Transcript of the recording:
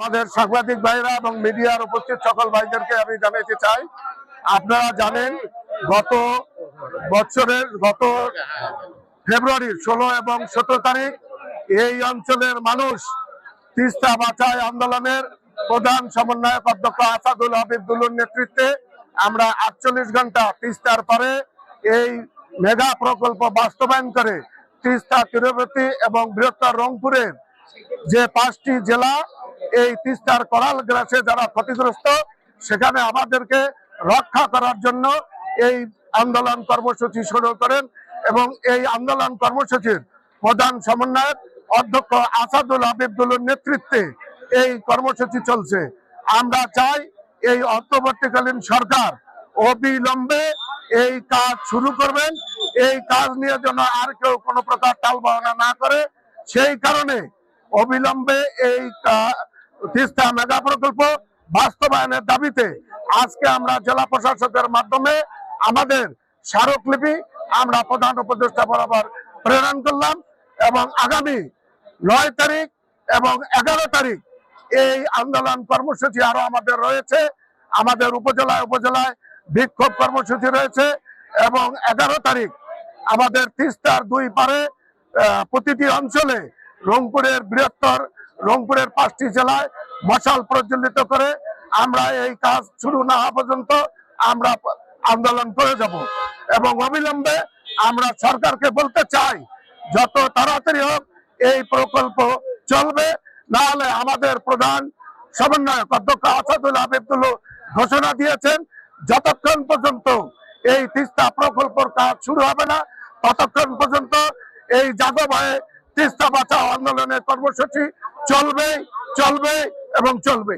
আমাদের সাংবাদিক ভাইরা এবং মিডিয়ার উপস্থিত সকল ভাইদেরকে আমি জানাতে চাই, আপনারা জানেন গত ফেব্রুয়ারির 16 এবং 17 তারিখ এই অঞ্চলের মানুষ তিস্তা বাঁচাই আন্দোলনের প্রধান সমন্বয়ক অধ্যক্ষ আসাদুল হাবিব দুলুর নেতৃত্বে আমরা 48 ঘন্টা তিস্তার পরে এই মেগা প্রকল্প বাস্তবায়ন করে তিস্তা তীরবর্তী এবং বৃহত্তর রংপুরের যে 5টি জেলা এই তিস্তার করাল গ্রাসে যারা ক্ষতিগ্রস্ত সেখানে আমাদেরকে রক্ষা করার জন্য এই আন্দোলন কর্মসূচি শুরু করেন এবং এই আন্দোলন কর্মসূচির প্রধান সমন্বয়ক অধ্যক্ষ আসাদুল হাবিব দুলুর নেতৃত্বে এই কর্মসূচি চলছে। আমরা চাই এই অন্তর্বর্তীকালীন সরকার অবিলম্বে এই কাজ শুরু করবেন, এই কাজ নিয়ে যেন আর কেউ কোনো প্রকার টালবাহানা না করে, সেই কারণে অবিলম্বে এই তিস্তা মেগা প্রকল্প বাস্তবায়নের দাবিতে আজকে আমরা জেলা প্রশাসকের মাধ্যমে আমাদের স্মারকলিপি আমরা প্রধান উপদেষ্টা বরাবর প্রেরণ করলাম এবং আগামী 9 তারিখ এবং 11 তারিখ এই আন্দোলন কর্মসূচি আরো আমাদের রয়েছে। আমাদের উপজেলায় বিক্ষোভ কর্মসূচি রয়েছে এবং 11 তারিখ আমাদের তিস্তার 2 পারে প্রতিটি অঞ্চলে রংপুরের 5টি জেলায় মশাল প্রজ্বলিত করে আমরা এই কাজ শুরু না হওয়া পর্যন্ত আমরা আন্দোলন করে যাব এবং অবিলম্বে আমরা সরকারকে বলতে চাই যত তাড়াতাড়ি হোক এই প্রকল্প চলবে, না হলে আমাদের প্রধান সমন্বয়ক অধ্যক্ষ আসাদুল হাবিব দুলু ঘোষণা দিয়েছেন যতক্ষণ পর্যন্ত এই তিস্তা প্রকল্পের কাজ শুরু হবে না ততক্ষণ পর্যন্ত এই জাগো ভয়ে তিস্তা বাঁচাও আন্দোলনের কর্মসূচি চলবে এবং চলবে।